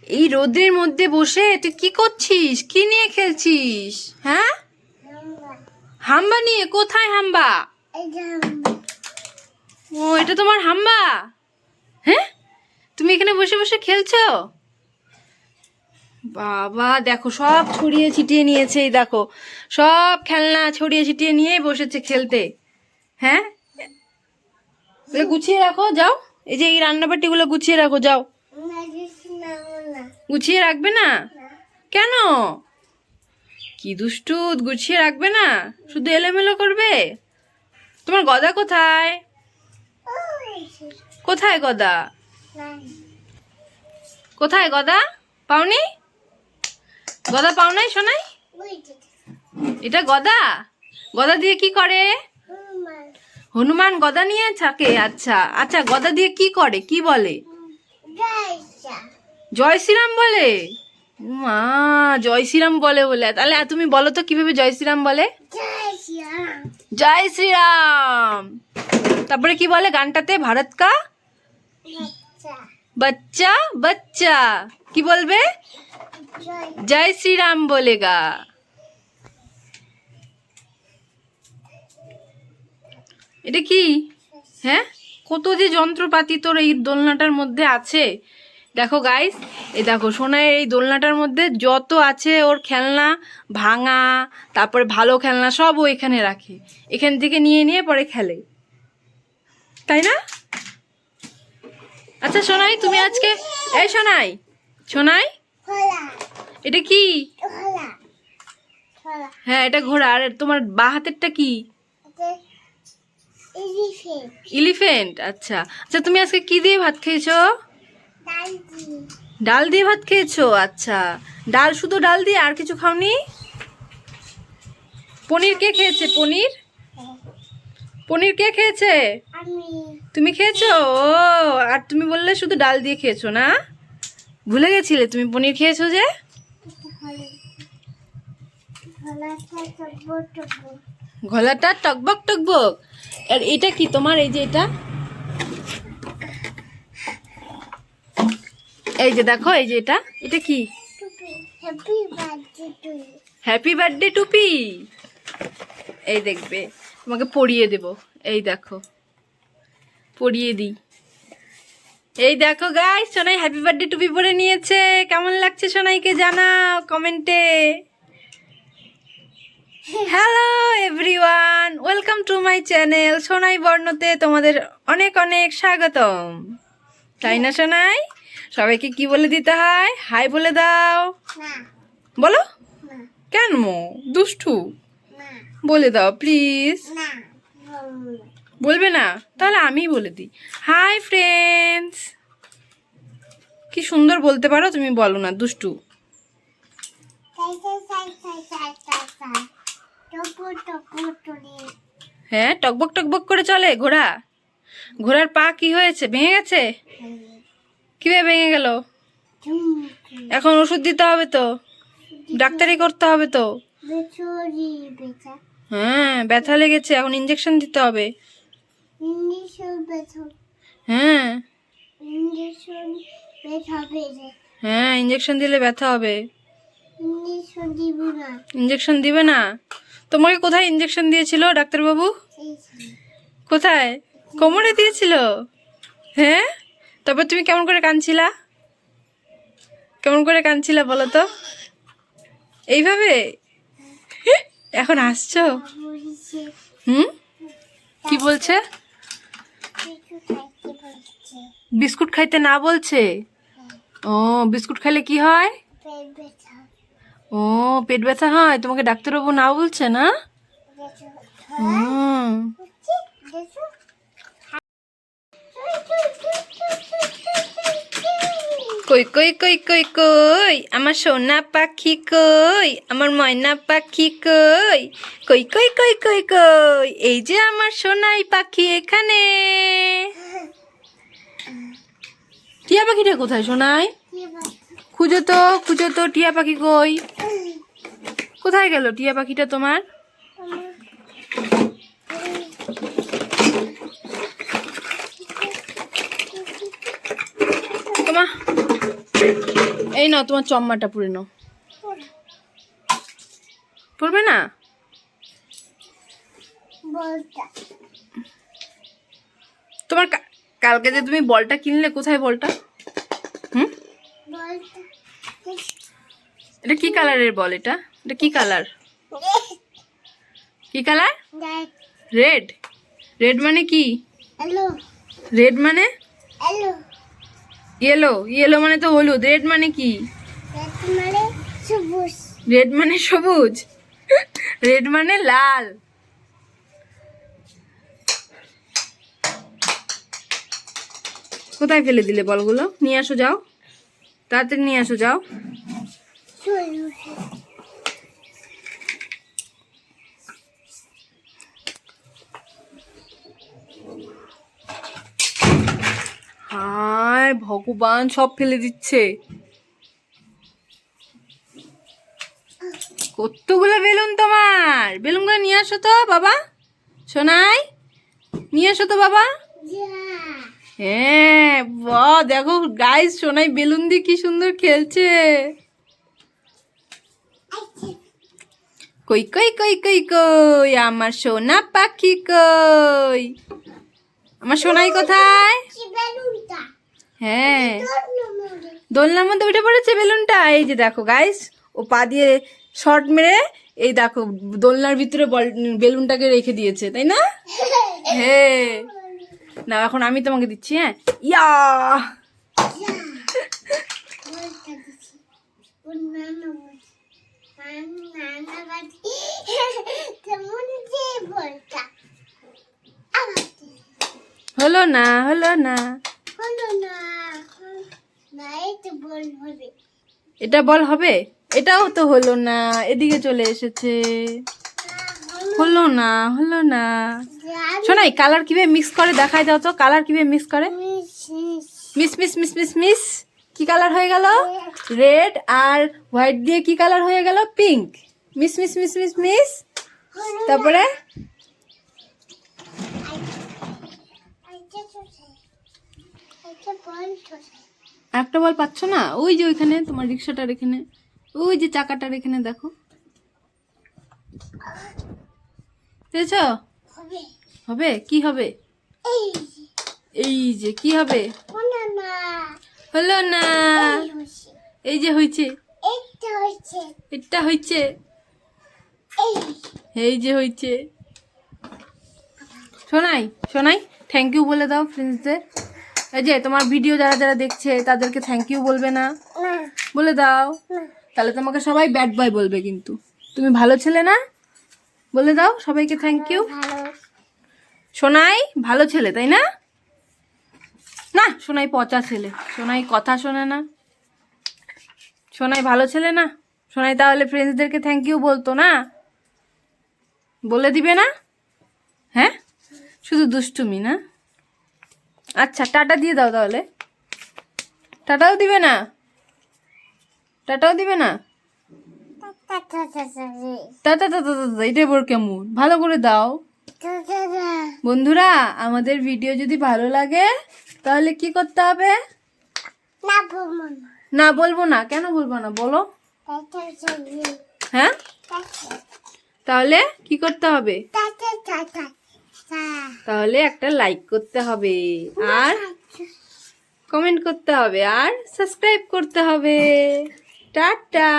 এই রোদের মধ্যে বসে তুই কি করছিস? কি নিয়ে খেলছিস? হ্যাঁ, হাম্বা নিয়ে? কোথায় হাম্বা? ও, এটা তোমার হাম্বা? হ্যাঁ, তুমি এখানে বসে বসে খেলছো? বাবা দেখো, সব ছড়িয়ে ছিটিয়ে নিয়েছে। এই দেখো, সব খেলনা ছড়িয়ে ছিটিয়ে নিয়ে বসেছে খেলতে। হ্যাঁ, গুছিয়ে রাখো, যাও। এই যে এই রান্নাবাটিগুলো গুছিয়ে রাখো, যাও। গুছিয়ে রাখবে না? কেন? কি দুষ্টু, গুছিয়ে রাখবে না, শুধু এলোমেলো করবে। তোমার গদা কোথায়? কোথায় গদা? কোথায় গদা? পাওনি? গদা পাও নাই শোনাই? এটা গদা? গদা দিয়ে কি করে? হনুমান গদা নিয়ে থাকে? আচ্ছা আচ্ছা, গদা দিয়ে কি করে, কি বলে? জয় শ্রীরাম বলে? মা, জয় শ্রীরাম বলে বলে? তাহলে তুমি বলো তো কিভাবে জয় শ্রীরাম বলে? জয় শ্রীরাম। তারপরে কি বলে গানটাতে? ভারত কা বাচ্চা বাচ্চা কি বলবে? জয় শ্রীরাম বলেগা। এটা কি? হ্যাঁ, কত যে যন্ত্রপাতি তোর এই দোলনাটার মধ্যে আছে। দেখো গাইস, এই দেখো সোনাইয়ের এই দোলনাটার মধ্যে যত আছে ওর খেলনা, ভাঙা, তারপরে ভালো খেলনা সব ও এখানে রাখে। এখান থেকে নিয়ে নিয়ে পরে খেলে, তাই না? আচ্ছা সোনাই, তুমি আজকে, এই সোনাই, সোনাই, এটা কি? হ্যাঁ, এটা ঘোড়া। আর তোমার বাঁ হাতেরটা কি? এলিফ্যান্ট। আচ্ছা আচ্ছা, তুমি আজকে কি দিয়ে ভাত খেয়েছো? ডাল দিয়ে ভাত খেয়েছো? আচ্ছা, ডাল, শুধু ডাল দিয়ে, আর কিছু খাওনি? পনির কে খেয়েছে? পনির, পনির কে খেয়েছে? তুমি খেয়েছো? ও, আর তুমি বললে শুধু ডাল দিয়ে খেয়েছো না? ভুলে গেছিলে তুমি পনির খেয়েছো যে? গলাটা টকবক টকবক। আর এটা কি তোমার? এই যে এটা, এই যে দেখো, এই যে এটা, এটা কি? হ্যাপি বার্থডে টুপি। এই দেখবে, তোমাকে পরিয়ে দেব। এই দেখো, পরিয়ে দিই। এই দেখো গাইস, সোনাই হ্যাপি বার্থডে টুপি পরে নিয়েছে। কেমন লাগছে সোনাইকে জানাও কমেন্টে। Hello everyone, welcome to my channel Sonai বর্ণতে তোমাদের অনেক অনেক স্বাগতম। তাই না সোনাই? সবাইকে কি বলে দিতে হয়? হাই বলে দাও। বলো। কেন দুষ্টু? বলে দাও প্লিজ। বলবে না? তাহলে আমি বলে দিই। Hi friends. কি সুন্দর বলতে পারো, তুমি বলো না, দুষ্টু। হ্যাঁ, টকবক টকবক করে চলে ঘোড়া। ঘোড়ার পা কি হয়েছে? ভেঙে গেছে? কিভাবে ভেঙে গেল? এখন ওষুধ দিতে হবে তো, ডাক্তারি করতে হবে তো। হ্যাঁ, ব্যথা লেগেছে, এখন ইঞ্জেকশন দিতে হবে। হ্যাঁ হ্যাঁ, ইঞ্জেকশন দিলে ব্যথা হবে। ইঞ্জেকশন দিবে না? তোমাকে কোথায় ইঞ্জেকশন দিয়েছিল ডাক্তারবাবু? কোথায়? কোমরে দিয়েছিল? হ্যাঁ, তারপর তুমি কেমন করে কাঁদছিলা? কেমন করে কাঁদছিলা বলো তো? এইভাবে? এখন আসছো? কি বলছে? বিস্কুট খাইতে না বলছে? ও, বিস্কুট খাইলে কি হয়? ও, পেট ব্যথা হয়। তোমাকে ডাক্তারবাবু না বলছে না? কই কই কই কই কই আমার সোনা পাখি কই, আমার ময়না পাখি কই, কই কই কই কই কই, এই যে আমার সোনাই পাখি এখানে। টিয়া পাখিটা কোথায় সোনাই? খুঁজো তো, খুঁজো তো, টিয়া পাখি কই? কোথায় গেল টিয়া পাখিটা তোমার? এই নাও তোমার চম্মাটা পুরে নাও। পড়বে না? তোমার কালকে যে তুমি বলটা কিনলে, কোথায় বলটা? হুম, এটা কি কালারের বল? এটা এটা কি কালার? কি কালার? রেড। রেড মানে কি? রেড মানে ইয়েলো। ইয়েলো মানে তো হলুদ। রেড মানে কি? রেড মানে সবুজ। রেড মানে লাল। কোথায় ফেলে দিলে বলগুলো? নিয়ে আসো, যাও তাড়াতাড়ি নিয়ে আসো, যাও। হায় ভগবান, সব ফেলে দিচ্ছে। কতগুলো বেলুন তোমার? বেলুনগুলো নিয়ে আসো তো বাবা। সোনাই, নিয়ে আসো তো বাবা। হ্যাঁ, বাহ, দেখো গাইস, সোনাই বেলুন দিয়ে কি সুন্দর খেলছে। কই কই কই কই কই আমার সোনা পাখি কই? আমার সোনাই কোথায়? হ্যাঁ, দোলনার মধ্যে উঠে পড়েছে বেলুনটা। এই যে দেখো গাইস, ও পা দিয়ে শর্ট মেরে এই দেখো দোলনার ভিতরে বেলুনটাকে রেখে দিয়েছে, তাই না? হ্যাঁ, না এখন আমি তোমাকে দিচ্ছি। হ্যাঁ, ইয়া হলো না, হলো না। এটা বল হবে? এটাও তো হলো না, এদিকে চলে এসেছে। হলো না, হলো না। শোনাই কালার কিভাবে মিক্স করে দেখাই দাও তো। কালার কিভাবে মিক্স করে? Miss miss miss miss miss. কি কালার হয়ে গেল? রেড আর হোয়াইট দিয়ে কি কালার হয়ে গেল? Pink. Miss miss miss miss miss. তারপরে একটা বল পাচ্ছ না? ওই যে ওইখানে তোমার রিক্সাটার এখানে, ওই যে চাকাটার এখানে দেখো, বুঝেছ? হবে কি হবে? এই যে কি হবে? হলো না। এই যে হয়েছে, এটা হয়েছে, এই যে হয়েছে। শোনাই শোনাই, থ্যাংক ইউ বলে দাও ফ্রেন্ডসদের। এই যে তোমার ভিডিও যারা যারা দেখছে তাদেরকে থ্যাংক ইউ বলবে না? বলে দাও। তাহলে তোমাকে সবাই ব্যাড বয় বলবে, কিন্তু তুমি ভালো ছেলে না। বলে দাও সবাইকে থ্যাংক ইউ। সোনাই ভালো ছেলে, তাই না? না, সোনাই পচা ছেলে। সোনাই কথা শোনে না। সোনাই ভালো ছেলে না। সোনাই তাহলে ফ্রেন্ডসদেরকে থ্যাংক ইউ বলতো না? বলে দিবে না? হ্যাঁ, শুধু দুষ্টুমি না? আচ্ছা, টাটা দিয়ে দাও তাহলে। টাটাও দিবে না? টাটাও দিবে না? টাটা টাটা টাটা, এটা বড় কেমন? ভালো করে দাও। বন্ধুরা, আমাদের ভিডিও যদি ভালো লাগে তাহলে কি করতে হবে? না বলবো না। কেন বলবো না বলো? হ্যাঁ, তাহলে কি করতে হবে? তাহলে একটা লাইক করতে হবে, আর কমেন্ট করতে হবে, আর সাবস্ক্রাইব করতে হবে। টাটা।